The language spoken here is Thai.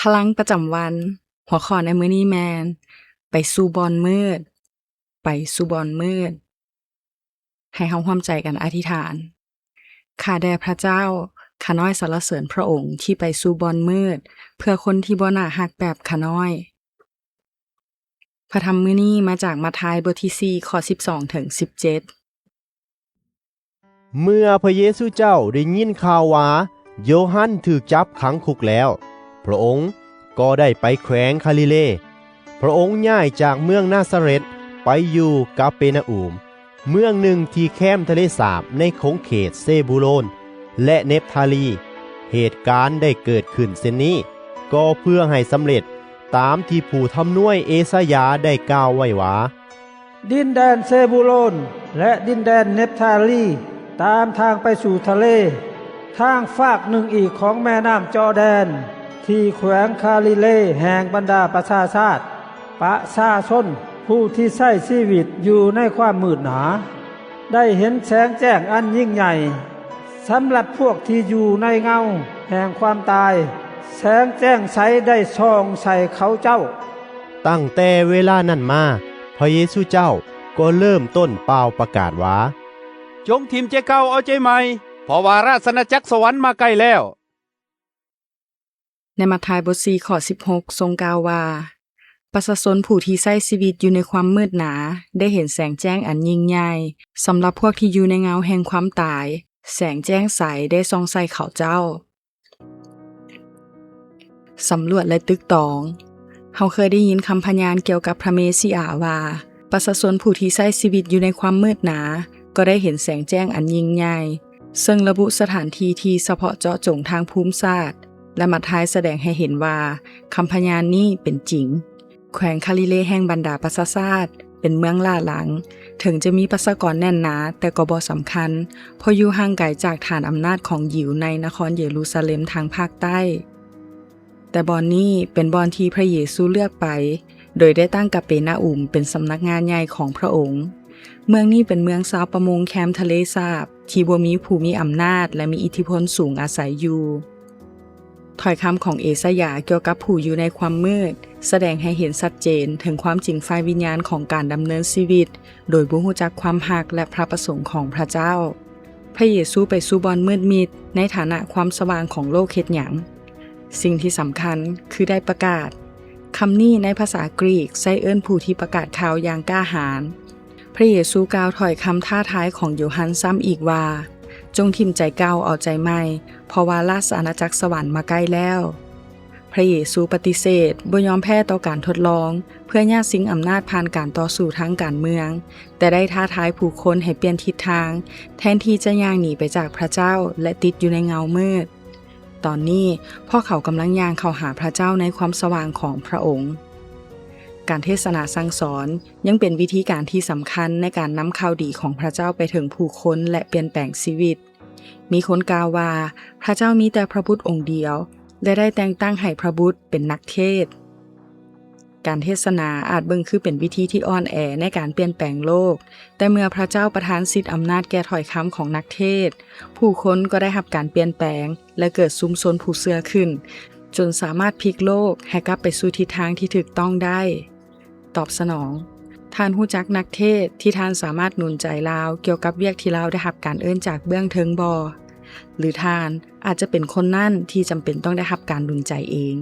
พลังประจำวัน หัวข้อในมื้อนี้แมนไปสู่บอนมืด ไปสู่บอนมืด ให้เฮาร่วมใจกันอธิษฐาน ข้าแด่พระเจ้า ข้าน้อยสรรเสริญพระองค์ที่ไปสู่บอนมืด เพื่อคนที่บ่น่ารักแบบข้าน้อย พระธรรมมื้อนี้มาจากมัทธิวบทที่4ข้อ12ถึง17เมื่อพระเยซูเจ้าได้ยินข่าวว่าโยฮันถูกจับขังคุกแล้วพระองค์ก็ได้ไปแขวงคาลิเลพระองค์ย้ายจากเมืองนาซาเร็ตไปอยู่กาเปร์นาอูมเมืองหนึ่งที่แคมทะเลสาบในขงเขตเซบูโลนและเนฟทาลีเหตุการณ์ได้เกิดขึ้นเช่นนี้ก็เพื่อให้สำเร็จตามที่ผู้ทำนวยเอสายาได้กล่าวไว้ว่าดินแดนเซบูโลนและดินแดนเนฟทาลีตามทางไปสู่ทะเลทางฝากหนึ่งอีกของแม่น้ำจอร์แดนที่แขวงคาลิเลแห่งบรรดาประชาชาติประชาชนผู้ที่ใช้ชีวิตอยู่ในความมืดหนาได้เห็นแสงแจ้งอันยิ่งใหญ่สำหรับพวกที่อยู่ในเงาแห่งความตายแสงแจ้งใสได้ส่องใส่เขาเจ้าตั้งแต่เวลานั้นมาพระเยซูเจ้าก็เริ่มต้นเป่าประกาศว่าจงทิมใจเก่าเอาใจใหม่เพราะว่าราชอาณาจักรสวรรค์มาใกล้แล้วในมัทธิวบท4ข้อ16ทรงกล่าวว่าประชาชนผู้ที่ใช้ชีวิตอยู่ในความมืดหนาได้เห็นแสงแจ้งอันยิ่งใหญ่สำหรับพวกที่อยู่ในเงาแห่งความตายแสงแจ้งใสได้ส่องใส่เขาเจ้าสำรวจและตึกตองเฮาเคยได้ยินคำพยานเกี่ยวกับพระเมสสิอาว่าประชาชนผู้ที่ใช้ชีวิตอยู่ในความมืดหนาก็ได้เห็นแสงแจ้งอันยิ่งใหญ่ซึ่งระบุสถานที่ที่เฉพาะเจาะจงทางภูมิศาสตร์และมัทธิวแสดงให้เห็นว่าคำพยานนี้เป็นจริงแขวงคาลิเลแห่งบรรดาประชาชาติเป็นเมืองล่าหลังถึงจะมีประชากรแน่นหนาแต่ก็บ่สำคัญเพราะอยู่ห่างไกลจากฐานอำนาจของยิวในนครเยรูซาเล็มทางภาคใต้แต่บอนนี้เป็นบอนที่พระเยซูเลือกไปโดยได้ตั้งกาเปร์นาอูมเป็นสำนักงานใหญ่ของพระองค์เมืองนี้เป็นเมืองชาวประมงแคมป์ทะเลสาบที่บ่มีผู้มีอำนาจและมีอิทธิพลสูงอาศัยอยู่ถ้อยคำของเอสายาเกี่ยวกับผู้อยู่ในความมืดแสดงให้เห็นชัดเจนถึงความจริงฝ่ายวิญญาณของการดำเนินชีวิตโดยบ่รู้จักความรักและพระประสงค์ของพระเจ้าพระเยซูไปสู่บอนมืดมิดในฐานะความสว่างของโลกเฮ็ดหยังสิ่งที่สำคัญคือได้ประกาศคำนี้ในภาษากรีกใช้เอิ้นผู้ที่ประกาศข่าวอย่างกล้าหาญพระเยซูกล่าวถ้อยคำท้าทายของโยฮันซ้ำอีกว่าจงทิ่มใจเก่าเอาใจใหม่เพราะว่าราชอาณาจักรสวรรค์มาใกล้แล้วพระเยซูปฏิเสธบ่ยอมแพ้ต่อการทดลองเพื่อญาติสิงอำนาจผ่านการต่อสู้ทางการเมืองแต่ได้ท้าทายผู้คนให้เปลี่ยนทิศทางแทนที่จะย่างหนีไปจากพระเจ้าและติดอยู่ในเงามืดตอนนี้พ่อเขากำลังย่างเข้าหาพระเจ้าในความสว่างของพระองค์การเทศนาสั่งสอนยังเป็นวิธีการที่สำคัญในการนำข่าวดีของพระเจ้าไปถึงผู้คนและเปลี่ยนแปลงชีวิตมีคนกล่าวว่าพระเจ้ามีแต่พระบุตรองค์เดียวและได้แต่งตั้งให้พระบุตรเป็นนักเทศน์การเทศนาอาจเบิ่งคือเป็นวิธีที่อ่อนแอในการเปลี่ยนแปลงโลกแต่เมื่อพระเจ้าประทานสิทธิอำนาจแก่ถ้อยคำของนักเทศน์ผู้คนก็ได้รับการเปลี่ยนแปลงและเกิดซุมซนผู้เชื่อขึ้นจนสามารถพลิกโลกให้กลับไปสู่ทิศทางที่ถูกต้องได้ตอบสนองท่านฮู้จักนักเทศที่ท่านสามารถหนุนใจลาวเกี่ยวกับเวียกที่ลาวได้รับการเอิ้นจากเบื้องเทิงบ่หรือท่านอาจจะเป็นคนนั่นที่จำเป็นต้องได้รับการหนุนใจเอง